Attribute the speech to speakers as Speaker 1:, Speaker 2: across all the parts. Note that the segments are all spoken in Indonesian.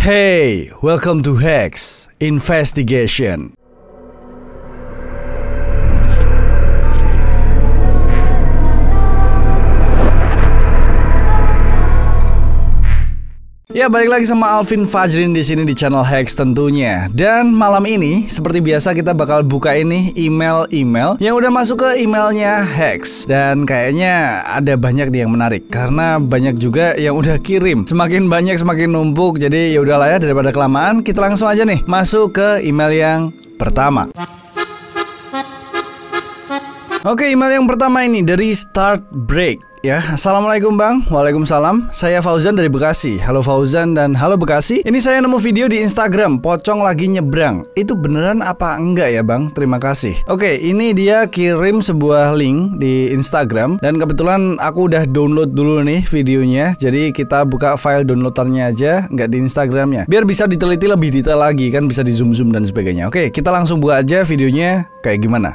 Speaker 1: Hey, welcome to Hex Investigation. Ya, balik lagi sama Alvin Fajrin di sini di channel Hex tentunya. Dan malam ini seperti biasa kita bakal buka ini email yang udah masuk ke emailnya Hex. Dan kayaknya ada banyak nih yang menarik karena banyak juga yang udah kirim. Semakin banyak semakin numpuk. Jadi ya udahlah ya, daripada kelamaan kita langsung aja nih masuk ke email yang pertama. Oke, email yang pertama ini dari Start Break. Ya, assalamualaikum bang. Waalaikumsalam. Saya Fauzan dari Bekasi. Halo Fauzan dan halo Bekasi. Ini saya nemu video di Instagram, pocong lagi nyebrang. Itu beneran apa enggak ya bang? Terima kasih. Oke, ini dia kirim sebuah link di Instagram. Dan kebetulan aku udah download dulu nih videonya. Jadi kita buka file downloadannya aja, nggak di Instagramnya, biar bisa diteliti lebih detail lagi, kan bisa di zoom-zoom dan sebagainya. Oke, kita langsung buka aja videonya kayak gimana.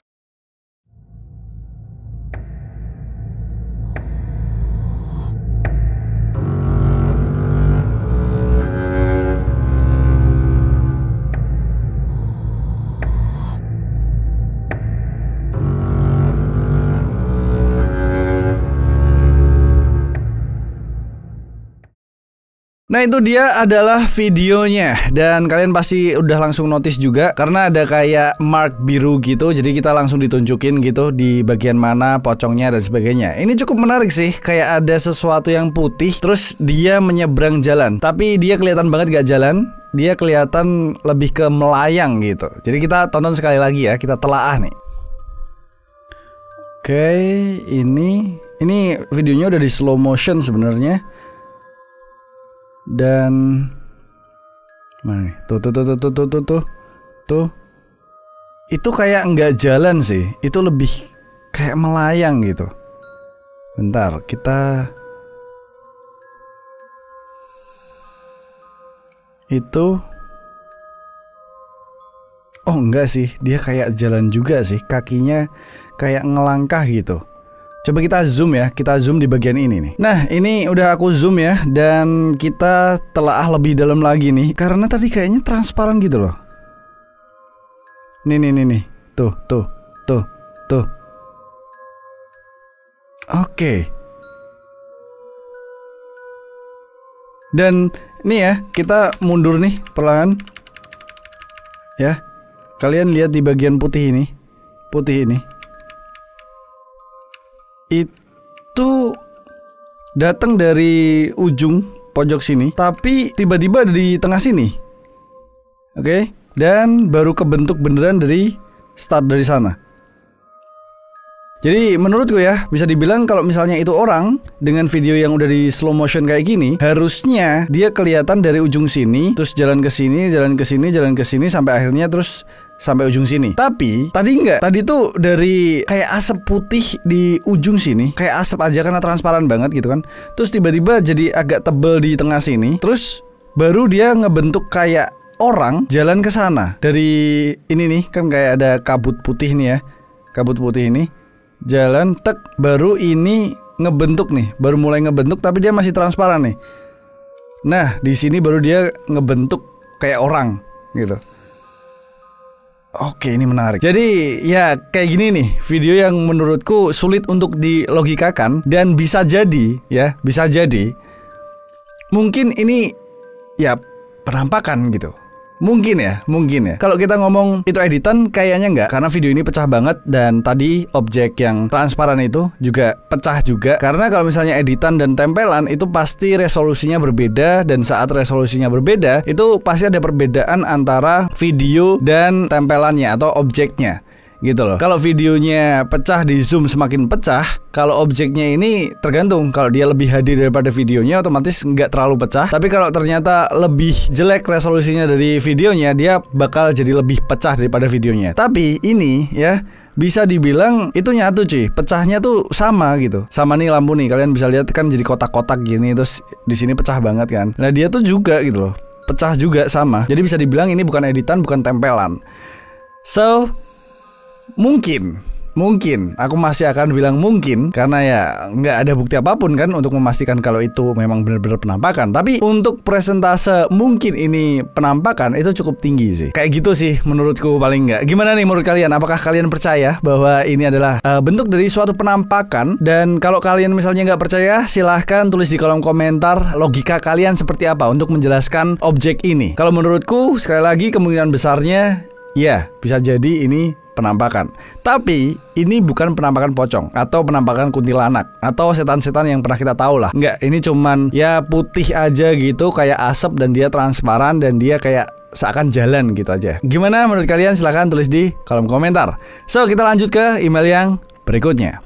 Speaker 1: Nah, itu dia adalah videonya. Dan kalian pasti udah langsung notice juga karena ada kayak mark biru gitu. Jadi kita langsung ditunjukin gitu di bagian mana pocongnya dan sebagainya. Ini cukup menarik sih. Kayak ada sesuatu yang putih, terus dia menyeberang jalan. Tapi dia kelihatan banget gak jalan. Dia kelihatan lebih ke melayang gitu. Jadi kita tonton sekali lagi ya. Kita telaah nih. Oke, ini videonya udah di slow motion sebenarnya. Dan mana nih? Tuh. Itu kayak nggak jalan sih. Itu lebih kayak melayang gitu. Bentar, kita itu. Oh enggak sih, dia kayak jalan juga sih. Kakinya kayak ngelangkah gitu. Coba kita zoom ya, kita zoom di bagian ini nih. Nah, ini udah aku zoom ya. Dan kita telaah lebih dalam lagi nih. Karena tadi kayaknya transparan gitu loh. Nih. Tuh. Oke. Dan nih ya, kita mundur nih perlahan. Ya, kalian lihat di bagian putih ini. Itu datang dari ujung pojok sini, tapi tiba-tiba ada di tengah sini. Oke, dan baru kebentuk beneran dari start dari sana. Jadi menurutku ya, bisa dibilang kalau misalnya itu orang dengan video yang udah di slow motion kayak gini, harusnya dia kelihatan dari ujung sini, terus jalan ke sini, sampai akhirnya terus sampai ujung sini. Tapi tadi enggak. Tadi tuh dari kayak asap putih di ujung sini, kayak asap aja karena transparan banget gitu kan. Terus tiba-tiba jadi agak tebel di tengah sini. Terus baru dia ngebentuk kayak orang jalan ke sana. Dari ini nih kan kayak ada kabut putih nih ya. Kabut putih ini jalan tek, baru ini ngebentuk nih. Baru mulai ngebentuk tapi dia masih transparan nih. Nah, di sini baru dia ngebentuk kayak orang gitu. Oke, ini menarik. Jadi ya kayak gini nih, video yang menurutku sulit untuk dilogikakan. Dan bisa jadi ya, mungkin ini ya penampakan gitu. Mungkin ya. Kalau kita ngomong itu editan, kayaknya enggak, karena video ini pecah banget. Dan tadi objek yang transparan itu juga pecah juga. Karena kalau misalnya editan dan tempelan itu pasti resolusinya berbeda. Dan saat resolusinya berbeda, itu pasti ada perbedaan antara video dan tempelannya atau objeknya gitu loh. Kalau videonya pecah di zoom semakin pecah. Kalau objeknya ini tergantung. Kalau dia lebih HD daripada videonya, otomatis nggak terlalu pecah. Tapi kalau ternyata lebih jelek resolusinya dari videonya, dia bakal jadi lebih pecah daripada videonya. Tapi ini ya bisa dibilang itu nyatu cuy. Pecahnya tuh sama gitu. Sama nih lampu nih, kalian bisa lihat kan jadi kotak-kotak gini. Terus di sini pecah banget kan. Nah, dia tuh juga gitu loh, pecah juga sama. Jadi bisa dibilang ini bukan editan, bukan tempelan. So mungkin mungkin, aku masih akan bilang mungkin, karena ya nggak ada bukti apapun kan untuk memastikan kalau itu memang benar-benar penampakan. Tapi untuk presentase mungkin ini penampakan itu cukup tinggi sih. Kayak gitu sih menurutku paling nggak. Gimana nih menurut kalian? Apakah kalian percaya bahwa ini adalah bentuk dari suatu penampakan? Dan kalau kalian misalnya nggak percaya, silahkan tulis di kolom komentar logika kalian seperti apa untuk menjelaskan objek ini. Kalau menurutku, sekali lagi kemungkinan besarnya ya bisa jadi ini penampakan. Tapi ini bukan penampakan pocong atau penampakan kuntilanak atau setan-setan yang pernah kita tahu lah. Enggak, ini cuman ya putih aja gitu, kayak asap dan dia transparan dan dia kayak seakan jalan gitu aja. Gimana menurut kalian? Silahkan tulis di kolom komentar. So, kita lanjut ke email yang berikutnya.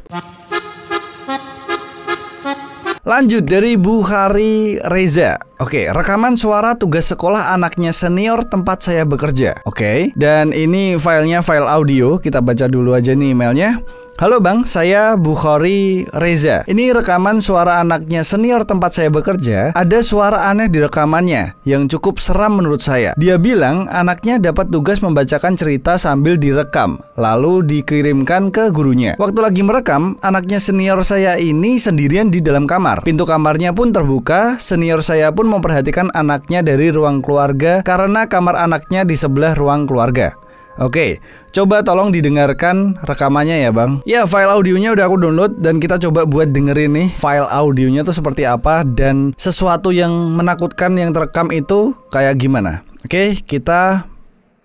Speaker 1: Lanjut dari Bu Hari Reza. Oke, rekaman suara tugas sekolah anaknya senior tempat saya bekerja. Oke, dan ini filenya file audio. Kita baca dulu aja nih emailnya. Halo Bang, saya Bukhari Reza. Ini rekaman suara anaknya senior tempat saya bekerja. Ada suara aneh di rekamannya yang cukup seram menurut saya. Dia bilang anaknya dapat tugas membacakan cerita sambil direkam, lalu dikirimkan ke gurunya. Waktu lagi merekam, anaknya senior saya ini sendirian di dalam kamar. Pintu kamarnya pun terbuka. Senior saya pun memperhatikan anaknya dari ruang keluarga karena kamar anaknya di sebelah ruang keluarga. Oke, coba tolong didengarkan rekamannya ya Bang. Ya, file audionya udah aku download dan kita coba buat dengerin nih file audionya tuh seperti apa dan sesuatu yang menakutkan yang terekam itu kayak gimana. Oke, kita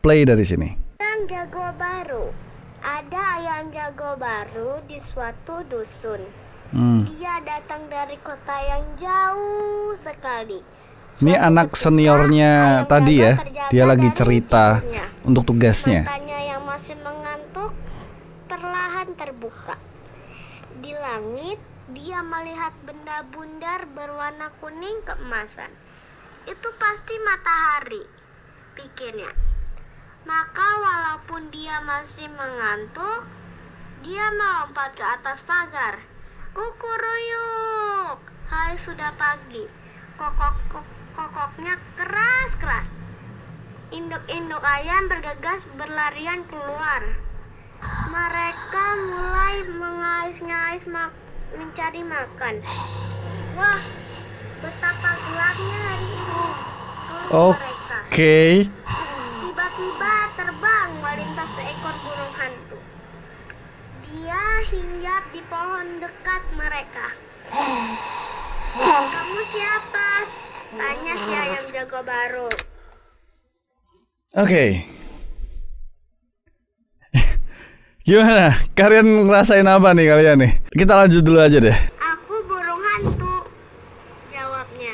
Speaker 1: play dari sini.
Speaker 2: Ayam jago baru. Ada ayam jago baru di suatu dusun. Dia datang dari kota yang jauh sekali.
Speaker 1: Ini anak seniornya tadi ya, dia lagi cerita untuk tugasnya.
Speaker 2: Matanya yang masih mengantuk perlahan terbuka. Di langit, dia melihat benda bundar berwarna kuning keemasan. Itu pasti matahari, pikirnya. Maka walaupun dia masih mengantuk, dia melompat ke atas pagar. Kukuruyuk, hari sudah pagi. Kokoknya keras-keras. Induk-induk ayam bergegas berlarian keluar. Mereka mulai mengais-ngais mencari makan. Wah, betapa gelapnya hari ini.
Speaker 1: Oke.
Speaker 2: Tiba-tiba terbang melintas seekor burung hantu. Dia hinggap di pohon dekat mereka. Kamu siapa? Tanya si ayam jago baru.
Speaker 1: Oke. Gimana? Kalian ngerasain apa nih kalian nih? Kita lanjut dulu aja deh.
Speaker 2: Aku burung hantu, jawabnya.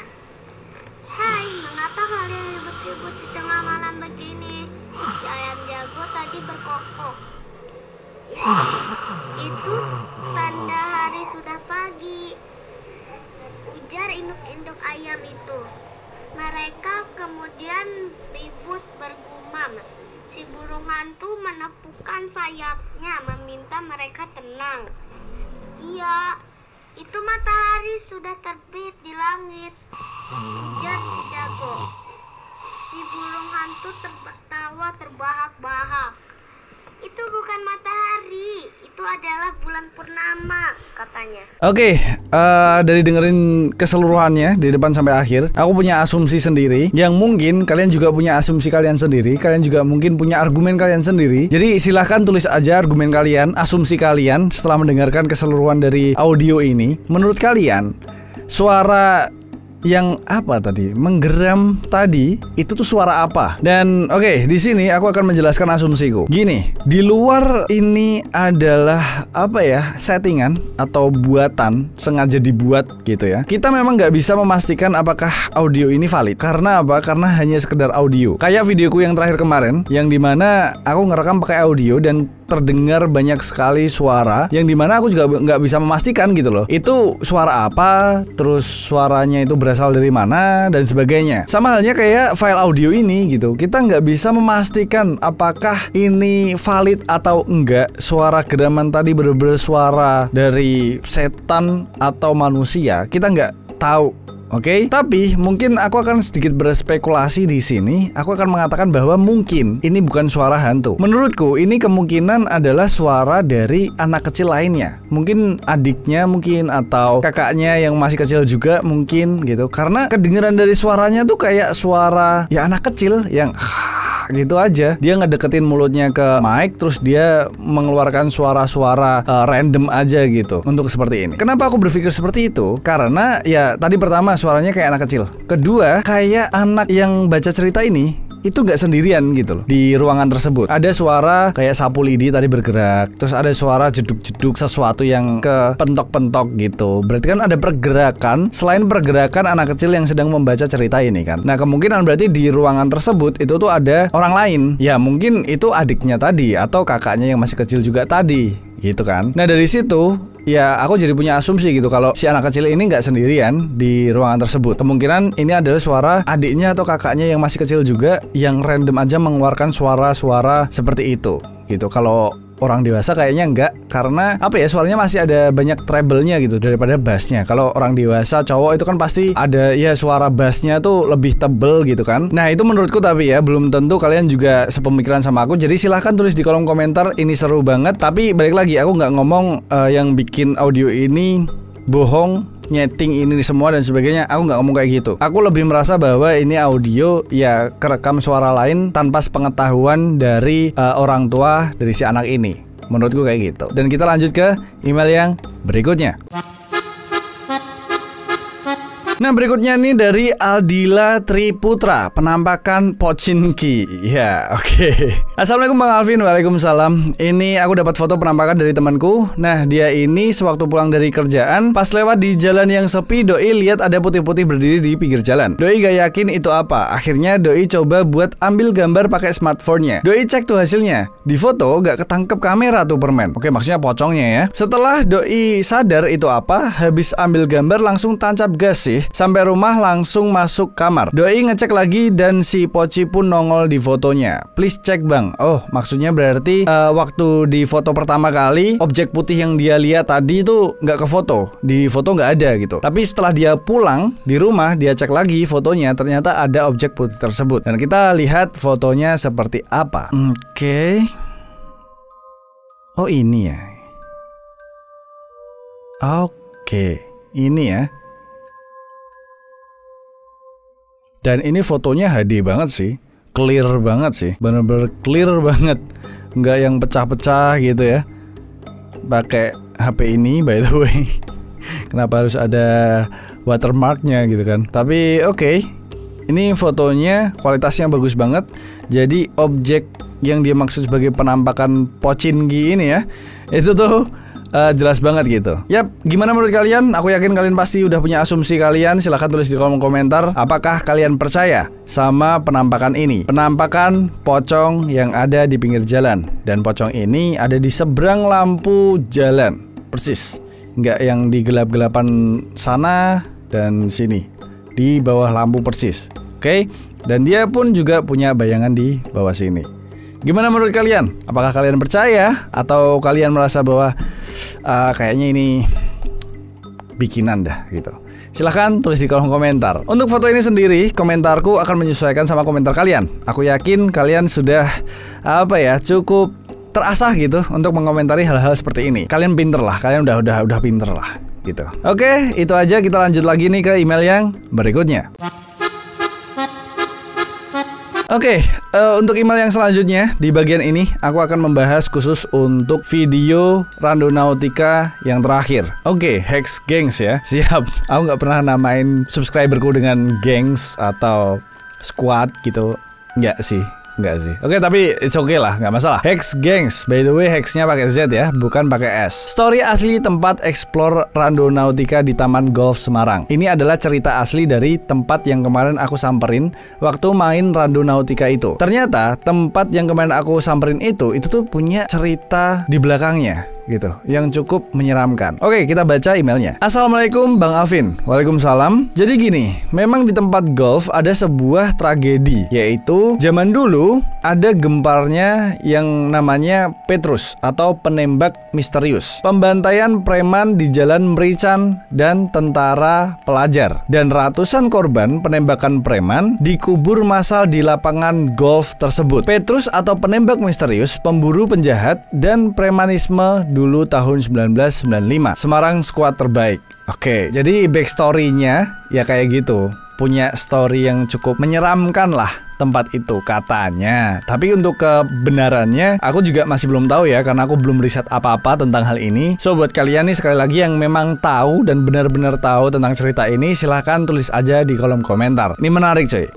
Speaker 2: Hai, mengapa kalian ribut-ribut di tengah malam begini? Si ayam jago tadi berkokok. Itu tanda hari sudah pagi, ujar induk-induk ayam itu. Mereka kemudian ribut bergumam. Si burung hantu menepukkan sayapnya meminta mereka tenang. Iya, itu matahari sudah terbit di langit, ujar si jago. Si burung hantu tertawa terbahak-bahak. Itu bukan matahari, itu adalah bulan purnama, katanya.
Speaker 1: Oke, dari dengerin keseluruhannya dari depan sampai akhir, aku punya asumsi sendiri yang mungkin kalian juga punya asumsi kalian sendiri. Kalian juga mungkin punya argumen kalian sendiri. Jadi silahkan tulis aja argumen kalian, asumsi kalian setelah mendengarkan keseluruhan dari audio ini. Menurut kalian, suara yang apa tadi? Menggeram tadi itu tuh suara apa? Dan oke, di sini aku akan menjelaskan asumsiku. Gini, di luar ini adalah apa ya? Settingan atau buatan, sengaja dibuat gitu ya. Kita memang nggak bisa memastikan apakah audio ini valid. Karena apa? Karena hanya sekedar audio. Kayak videoku yang terakhir kemarin, yang dimana aku ngerekam pakai audio dan terdengar banyak sekali suara yang dimana aku juga nggak bisa memastikan gitu loh. Itu suara apa? Terus suaranya itu berasal dari mana dan sebagainya. Sama halnya kayak file audio ini gitu. Kita nggak bisa memastikan apakah ini valid atau enggak. Suara geraman tadi bener-bener suara dari setan atau manusia. Kita nggak tahu Oke, tapi mungkin aku akan sedikit berspekulasi di sini. Aku akan mengatakan bahwa mungkin ini bukan suara hantu. Menurutku ini kemungkinan adalah suara dari anak kecil lainnya. Mungkin adiknya mungkin atau kakaknya yang masih kecil juga mungkin gitu. Karena kedengeran dari suaranya tuh kayak suara ya anak kecil yang gitu aja. Dia ngedeketin mulutnya ke mic, terus dia mengeluarkan suara-suara random aja gitu untuk seperti ini. Kenapa aku berpikir seperti itu? Karena ya tadi pertama suaranya kayak anak kecil. Kedua, kayak anak yang baca cerita ini itu nggak sendirian gitu loh di ruangan tersebut. Ada suara kayak sapu lidi tadi bergerak, terus ada suara jeduk-jeduk sesuatu yang ke pentok-pentok gitu. Berarti kan ada pergerakan selain pergerakan anak kecil yang sedang membaca cerita ini kan. Nah kemungkinan berarti di ruangan tersebut itu tuh ada orang lain. Ya mungkin itu adiknya tadi atau kakaknya yang masih kecil juga tadi gitu kan. Nah dari situ ya aku jadi punya asumsi gitu kalau si anak kecil ini nggak sendirian di ruangan tersebut. Kemungkinan ini adalah suara adiknya atau kakaknya yang masih kecil juga yang random aja mengeluarkan suara-suara seperti itu gitu. Kalau orang dewasa kayaknya enggak, karena apa ya, suaranya masih ada banyak treble-nya gitu daripada bassnya. Kalau orang dewasa cowok itu kan pasti ada ya suara bassnya tuh lebih tebel gitu kan. Nah itu menurutku, tapi ya belum tentu kalian juga sepemikiran sama aku. Jadi silahkan tulis di kolom komentar, ini seru banget. Tapi balik lagi, aku nggak ngomong yang bikin audio ini bohong, nyeting ini semua dan sebagainya. Aku nggak ngomong kayak gitu. Aku lebih merasa bahwa ini audio ya kerekam suara lain tanpa sepengetahuan dari orang tua dari si anak ini. Menurutku kayak gitu. Dan kita lanjut ke email yang berikutnya. Nah berikutnya nih dari Aldila Triputra, penampakan Pochinki. Ya oke. Assalamualaikum Bang Alvin. Waalaikumsalam. Ini aku dapat foto penampakan dari temanku. Nah dia ini sewaktu pulang dari kerjaan, pas lewat di jalan yang sepi, Doi lihat ada putih-putih berdiri di pinggir jalan. Doi gak yakin itu apa. Akhirnya Doi coba buat ambil gambar pakai smartphone-nya. Doi cek tuh hasilnya. Di foto gak ketangkep kamera tuh permen. Oke, maksudnya pocongnya ya. Setelah Doi sadar itu apa, habis ambil gambar langsung tancap gas sih. Sampai rumah langsung masuk kamar. Doi ngecek lagi dan si Poci pun nongol di fotonya. Please cek bang. Oh maksudnya berarti waktu di foto pertama kali objek putih yang dia lihat tadi itu nggak ke foto. Di foto nggak ada gitu. Tapi setelah dia pulang di rumah, dia cek lagi fotonya, ternyata ada objek putih tersebut. Dan kita lihat fotonya seperti apa. Oke. Oh ini ya. Oke. Ini ya. Dan ini fotonya HD banget sih, clear banget sih, bener-bener clear banget, nggak yang pecah-pecah gitu ya. Pakai HP ini by the way, kenapa harus ada watermarknya gitu kan? Tapi oke, ini fotonya kualitasnya bagus banget. Jadi objek yang dia maksud sebagai penampakan Pochinki ini ya, itu tuh jelas banget gitu. Yap, gimana menurut kalian? Aku yakin kalian pasti udah punya asumsi kalian. Silahkan tulis di kolom komentar. Apakah kalian percaya sama penampakan ini? Penampakan pocong yang ada di pinggir jalan. Dan pocong ini ada di seberang lampu jalan. Persis. Nggak yang di gelap-gelapan sana dan sini. Di bawah lampu persis. Oke? Dan dia pun juga punya bayangan di bawah sini. Gimana menurut kalian? Apakah kalian percaya? Atau kalian merasa bahwa kayaknya ini bikinan dah gitu? Silahkan tulis di kolom komentar. Untuk foto ini sendiri, komentarku akan menyesuaikan sama komentar kalian. Aku yakin kalian sudah cukup terasah gitu untuk mengomentari hal-hal seperti ini. Kalian pinter lah, kalian udah pinter lah gitu. Oke, itu aja. Kita lanjut lagi nih ke email yang berikutnya. Oke, untuk email yang selanjutnya di bagian ini aku akan membahas khusus untuk video Randonautica yang terakhir. Oke, Hex Gengs ya. Siap. Aku nggak pernah namain subscriberku dengan gengs atau squad gitu. Nggak sih. Oke, tapi it's okay lah, nggak masalah. Hex Gengs, by the way Hexnya pakai Z ya, bukan pakai S. Story asli tempat explore Randonautica di Taman Golf Semarang. Ini adalah cerita asli dari tempat yang kemarin aku samperin waktu main Randonautica itu. Ternyata tempat yang kemarin aku samperin itu tuh punya cerita di belakangnya. gitu, yang cukup menyeramkan. Oke, kita baca emailnya. Assalamualaikum Bang Alvin. Waalaikumsalam. Jadi gini, memang di tempat golf ada sebuah tragedi, yaitu zaman dulu ada gemparnya yang namanya Petrus atau penembak misterius, pembantaian preman di Jalan Merican dan tentara pelajar, dan ratusan korban penembakan preman dikubur massal di lapangan golf tersebut. Petrus atau penembak misterius, pemburu penjahat dan premanisme dulu tahun 1995. Semarang skuad terbaik. Oke, jadi backstory-nya ya kayak gitu. Punya story yang cukup menyeramkan lah tempat itu katanya. Tapi untuk kebenarannya aku juga masih belum tahu ya, karena aku belum riset apa-apa tentang hal ini. So buat kalian nih sekali lagi yang memang tahu dan benar-benar tahu tentang cerita ini, silahkan tulis aja di kolom komentar. Ini menarik coy.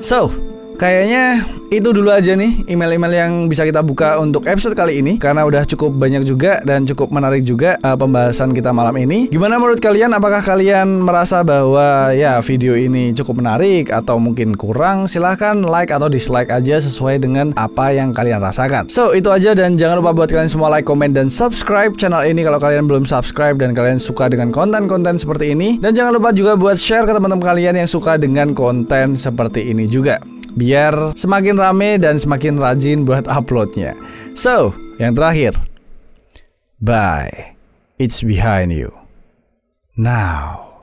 Speaker 1: So, kayaknya itu dulu aja nih email-email yang bisa kita buka untuk episode kali ini, karena udah cukup banyak juga dan cukup menarik juga pembahasan kita malam ini. Gimana menurut kalian? Apakah kalian merasa bahwa ya video ini cukup menarik atau mungkin kurang? Silahkan like atau dislike aja sesuai dengan apa yang kalian rasakan. So, itu aja, dan jangan lupa buat kalian semua like, komen, dan subscribe channel ini kalau kalian belum subscribe dan kalian suka dengan konten-konten seperti ini. Dan jangan lupa juga buat share ke teman-teman kalian yang suka dengan konten seperti ini juga, biar semakin rame dan semakin rajin buat uploadnya. So, yang terakhir, bye. It's behind you now.